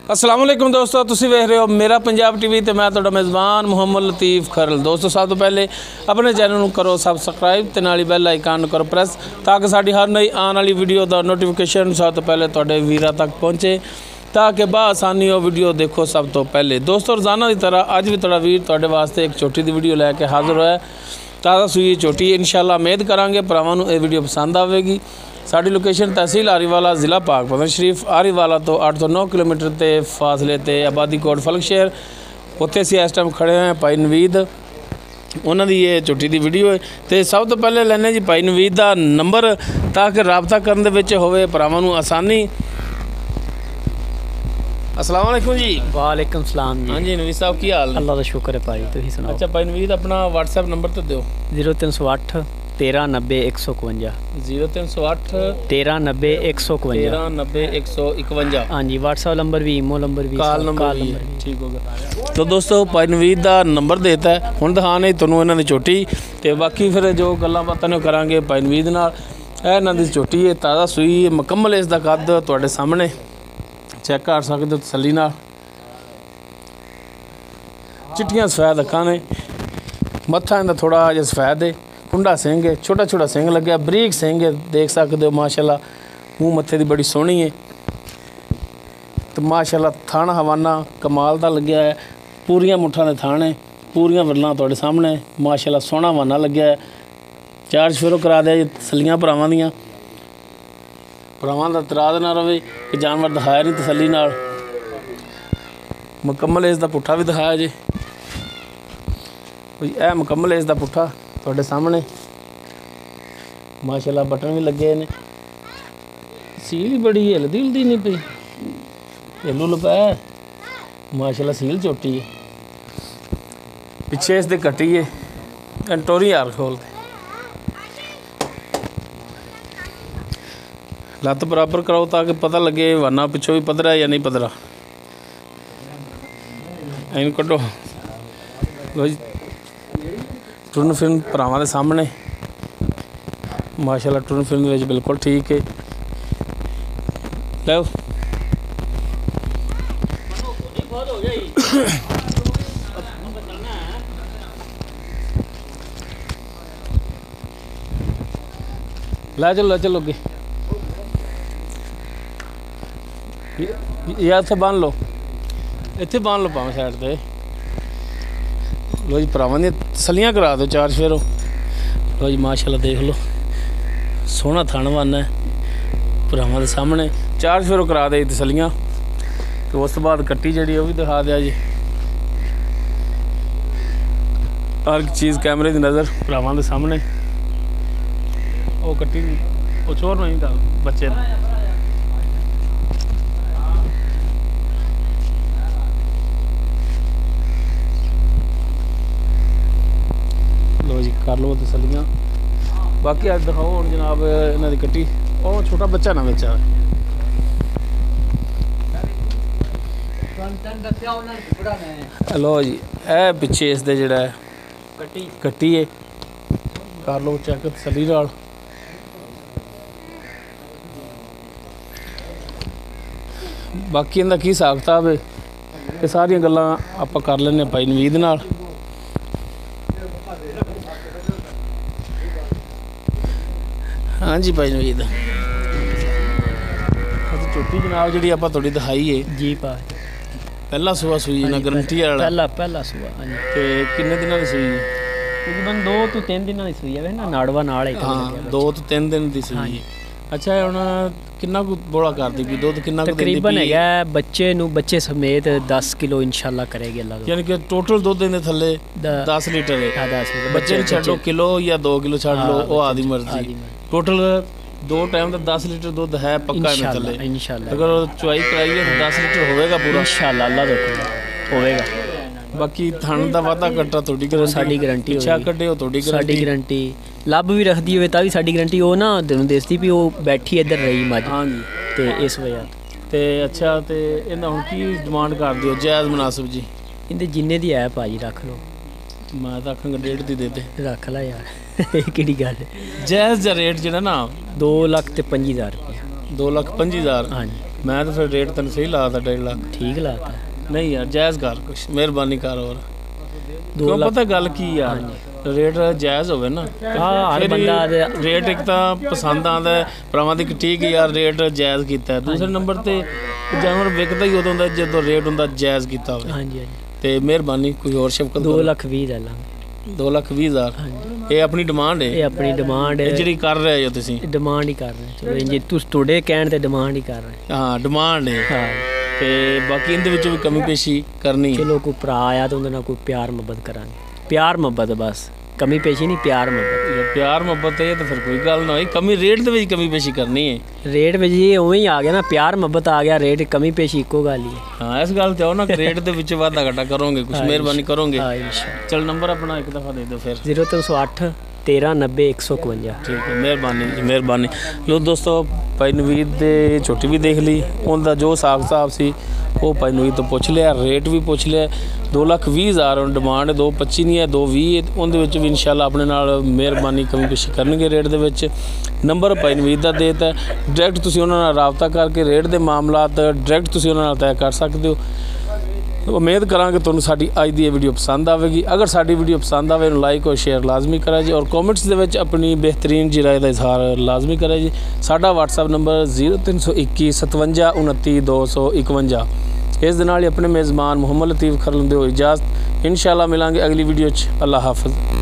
अस्सलाम वालेकुम दोस्तों, तुसी वेख रहे हो मेरा पंजाब टीवी ते मैं तुहाडा मेज़बान मुहम्मद लतीफ़ खरल। दोस्तों सब तो पहले अपने चैनल नूं करो सबसक्राइब ते नाल बैल आइकन करो प्रेस ताकि साडी हर नई आने वाली वीडियो दा नोटिफिकेशन सब तो पहले तुहाडे वीरां तक पहुँचे ताकि बआसानी वो वीडियो देखो सब तो पहले। दोस्तों रोज़ाना की तरह अज भी तुहाडा वीर तुहाडे वास्ते एक झोटी की वीडियो लैके हाज़र होया। ताज़ा सूई झोटी इंशाअल्लाह उम्मीद करांगे भरावां नूं ये वीडियो पसंद आवेगी। साड़ी लोकेशन तहसील आरीवाला ज़िला पाकपतन शरीफ आरीवाला तो 8 ਤੋਂ 9 किलोमीटर के फासले ते आबादी कोट फलक शहर उत्थे असीं इस टाइम खड़े हैं भाई नवीद उन्होंने ये झोटी की वीडियो है। तो सब तो पहले लैने जी भाई नवीद का नंबर ताकि रबता करने विच होवे भरावां नूं आसानी। अस्सलाम वालेकुम जी। वालेकुम सलाम जी। हाँ जी नवीद साहब की हाल है? अल्लाह का शुक्र है भाई, तुसीं सुनाओ। अच्छा भाई नवीद अपना व्हाट्सएप नंबर तो दो। 0308 1390 151 0308 1390 151 1390 151। हाँ जी, व्हाट्सएप नंबर भी, ईमो नंबर भी, कॉल नंबर भी ठीक हो गया। तो दोस्तों भाई नवीद का नंबर देता है हुण दिखाने तुहानूं इन्हां दी झोटी ते बाकी फिर जो गल्लां बातां ने करांगे भाई नवीद नाल। ਇਹ इन्हां दी झोटी है ताज़ा सूई है मुकम्मल इसका कद तुहाडे सामने चेक कर सकते हो तसल्ली नाल। चिट्टियां सफेद अखां ने मत्था इहदा थोड़ा जिहा सफेद है कुंडा सिंह है छोटा छोटा सिंह लग्या बरीक सिंह है देख सकते हो माशाल्लाह। मूँह मत्थे दी बड़ी सोहनी है तो माशाल्लाह थाना हवाना कमाल दा लग्या है पूरियां मुठ्ठां दे थाने पूरियां वरलां तुहाडे सामने माशाल्लाह सोहना हवाना लग्या है। चार चफेरो करा दिया जी तसल्लियां भरावां दियां भरावां दा इतराज़ ना रहे कि जानवर दिखाया नहीं तसल्ली नाल। मुकम्मल इसका पुट्ठा भी दिखाया जी यह मुकम्मल इसका पुट्ठा तुहाडे सामने माशाल्लाह बटन भी लगे ने सील ही बड़ी हिलदी हुलदी नहीं पई हिलू लपै माशाल्लाह सील चोटी है पिछे इसके कट्टी है टोरी यार खोलते लत्त बराबर कराओ ताकि पता लगे वाना पिछों भी पधरा है या नहीं पधरा। इन कड्डो टुरन फिरन भरावां दे सामने माशाल्लाह टुरन फिरन विच बिल्कुल ठीक है। लो ला चलो अगे या इत्थे बांध लो इत्थे बांध लो भावें साइड ते। लो जी भरावां दी तसल्लियां करा दो चार चफेरो। लो जी माशाल्लाह देख लो सोहना थन वन है भरावां दे सामने चार चफेरो करा दे तसल्लियां। तो उस तो बाद कट्टी जी भी दिखा दिया जी हर एक चीज़ कैमरे की नज़र भरावां दे सामने। वो कट्टी वो चोर नहीं था बच्चे लो जी कर लो तसल्लियां। बाकी अज दिखाओ हम जनाब इन्हों की कट्टी और छोटा बच्चा ना बच्चा लो जी ए पिछे इसके जोड़ा कट्टी है कर लो चेक तसल्ली नाल। बाकी इनका की हिसाब किताब है ये सारिया गल्लां आपां कर लैंदे भाई नवीद नाल। हाँ जी भाई नवीद झोटी जनाब जी आप थोड़ी दिखाई है जी पा पहला सूआ सूई ना गारंटी वाला पहला सूआ। हाँ जी ते किन्ने दिनां दी सूई तकरीबन 2 ਤੋਂ 3 ਦਿਨਾਂ ਦੀ ਸੂਈ ਹੈ ਨਾ ਨਾੜਵਾ ਨਾਲ ਹੀ। हाँ 2 ਤੋਂ 3 दिन ਦੀ सूई। अच्छा हुण किन्ना कुछ बोला करदी भी दुध किन्ना कुछ तकरीबन है बच्चे नूं बच्चे समेत 10 किलो इंशाल्लाह करेगी अल्लाह। यानी कि टोटल दुध इहदे थल्ले 10 लीटर है। हाँ 10 लीटर बच्चे छड्डो किलो या 2 किलो छड्ड लो वो आदी मर्जी टोटल 2 टाइम का 10 लीटर दुध है पक्का इहदे थल्ले इंशाल्लाह। अगर चुआई कराइए तो 10 लीटर होएगा पूरा इंशाल्लाह अल्लाह देखो होएगा। बाकी थन का वाधा कट्टा थोड़ी साडी गारंटी पिछा कड्डे हो थोड़ी गारंटी ਲੱਭ भी रखती हो तां भी साडी गारंटी वो ना तेनों दसदी भी वो बैठी इधर रही मज। हाँ जी तो इस वजह तो अच्छा तो इन्हें हुण की डिमांड कर दिओ जायज़ मुनासिब जी इहदे जिन्ने दी है भाजी रख लो। मैं तो आखांगा 1.5 दी दे दे रख ला यार केड़ी गल जायज़ जा रेट जेड़ा ना 2,25,000 रुपया 2,25,000। हाँ मैं तो फिर रेट तेन सही लाता 1.5 लाख। ठीक लाता नहीं यार जायज़ कर कुछ, मेहरबानी कर। और 2 क्यों ਲੱਖ पता गल की यार, रेट जायज़ होवे ना ਹਾਂ ਹਰ फिर ਬੰਦਾ रेट एक तो पसंद आंदा है भरावां दी कि ठीक है यार रेट जायज़ कीता है। दूसरे नंबर ते जानवर विकदा ही उदों दा जदों रेट हुंदा जायज़ कीता होवे। ਹਾਂਜੀ ਹਾਂਜੀ ते मेहरबानी कोई और शफकत 2 ਲੱਖ 20 ਲੈ ਲਾਂਗੇ। 2,20,000 ਇਹ ਆਪਣੀ ਡਿਮਾਂਡ ਹੈ, ਇਹ ਆਪਣੀ ਡਿਮਾਂਡ ਇਹ ਹੈ, ਜਿਹੜੀ ਕਰ ਰਹੇ ਹੋ ਤੁਸੀਂ। ਡਿਮਾਂਡ ਹੀ ਕਰ ਰਹੇ ਚਲੋ ਜੇ ਤੁਸੀਂ ਤੁਹਾਡੇ ਕਹਿਣ ਤੇ ਡਿਮਾਂਡ ਹੀ ਕਰ ਰਹੇ ਹਾਂ ਡਿਮਾਂਡ ਹੈ, ਹਾਂ। ਤੇ ਬਾਕੀ ਇਹਦੇ ਵਿੱਚ ਵੀ ਕਮੀ ਪੇਸ਼ੀ ਕਰਨੀ ਹੈ। ਚਲੋ ਕੋਈ ਭਰਾ ਆਇਆ ਤਾਂ ਉਹਦੇ ਨਾਲ ਕੋਈ ਪਿਆਰ ਮੁਹੱਬਤ ਕਰਾਂਗੇ। ਪਿਆਰ ਮੁਹੱਬਤ ਬਸ, ਕਮੀ ਪੇਸ਼ੀ ਨਹੀਂ, ਪਿਆਰ ਮੁਹੱਬਤ। ਜੇ ਪਿਆਰ ਮੁਹੱਬਤ ਹੈ ਤਾਂ ਫਿਰ ਕੋਈ ਗੱਲ ਨਾ ਹੋਈ, ਕਮੀ ਰੇਟ ਦੇ ਵਿੱਚ ਕਮੀ ਪੇਸ਼ੀ ਕਰਨੀ ਹੈ। ਰੇਟ ਵਿੱਚ ਜੀ ਉਵੇਂ ਹੀ ਆ ਗਿਆ ਨਾ, ਪਿਆਰ ਮੁਹੱਬਤ ਆ ਗਿਆ, ਰੇਟ ਕਮੀ ਪੇਸ਼ੀ ਇੱਕੋ ਗੱਲ ਹੀ ਹੈ। ਹਾਂ ਇਸ ਗੱਲ ਤੇ ਆਓ ਨਾ ਕਿ ਰੇਟ ਦੇ ਵਿੱਚ ਵਾਧਾ ਘਾਟਾ ਕਰੋਗੇ, ਕੁਝ ਮਿਹਰਬਾਨੀ ਕਰੋਗੇ। ਹਾਂ ਇਨਸ਼ਾਅੱਲਾ। ਚਲ ਨੰਬਰ ਆਪਣਾ ਇੱਕ ਦਫਾ ਦੇ ਦਿਓ ਫਿਰ। 0308 1390 151। ਠੀਕ ਹੈ ਮਿਹਰਬਾਨੀ ਜੀ ਮਿਹਰਬਾਨੀ। ਲੋ ਦੋਸਤੋ ਭਾਈ ਨਵੀਦ ਦੇ ਝੋਟੀ ਵੀ ਦੇਖ ਲਈ, ਉਹਦਾ ਜੋ ਹਿਸਾਬ ਕਿਤਾਬ ਸੀ ਉਹ ਭਾਈ ਨਵੀਦ ਤੋਂ ਪੁੱਛ ਲਿਆ, ਰੇਟ ਵੀ ਪੁੱਛ ਲਿਆ। 2,20,000 ਹੁਣ ਡਿਮਾਂਡ 2,25 ਨਹੀਂ ਹੈ 2,20 ਉਹਦੇ ਵਿੱਚ ਵੀ ਇਨਸ਼ਾਅੱਲਾ ਆਪਣੇ ਨਾਲ ਮਿਹਰਬਾਨੀ ਕਮੀ ਪੇਸ਼ੀ ਕਰਨਗੇ ਰੇਟ ਦੇ ਵਿੱਚ। ਨੰਬਰ ਭਾਈ ਨਵੀਦ ਦਾ ਦੇ ਦਿੱਤਾ, ਡਾਇਰੈਕਟ ਤੁਸੀਂ ਉਹਨਾਂ ਨਾਲ ਰਾਬਤਾ ਕਰਕੇ ਰੇਟ ਦੇ ਮਾਮਲਾਤ ਡਾਇਰੈਕਟ ਤੁਸੀਂ ਉਹਨਾਂ ਨਾਲ ਤੈਅ ਕਰ ਸਕਦੇ ਹੋ। उम्मीद करांगे ਤੁਹਾਨੂੰ ਸਾਡੀ ਅੱਜ ਦੀ ਇਹ ਵੀਡੀਓ ਪਸੰਦ ਆਵੇਗੀ। ਅਗਰ ਸਾਡੀ ਵੀਡੀਓ ਪਸੰਦ ਆਵੇ ਨੂੰ ਲਾਈਕ ਔਰ ਸ਼ੇਅਰ ਲਾਜ਼ਮੀ ਕਰਾ ਜੀ, ਔਰ ਕਮੈਂਟਸ ਦੇ ਵਿੱਚ ਆਪਣੀ ਬਿਹਤਰੀਨ ਜੀ ਰਾਏ ਦਾ ਇਜ਼ਹਾਰ ਲਾਜ਼ਮੀ ਕਰਾ ਜੀ। ਸਾਡਾ WhatsApp ਨੰਬਰ 0321 57 29 251। ਇਸ ਦੇ ਨਾਲ ਹੀ ਆਪਣੇ ਮੇਜ਼ਬਾਨ ਮੁਹੰਮਦ ਲਤੀਫ ਖਰਲ ਦੇ ਹੋ ਇਜਾਜ਼ਤ। इंशाअल्लाह मिलांगे अगली वीडियो च। अल्लाह हाफ़िज़।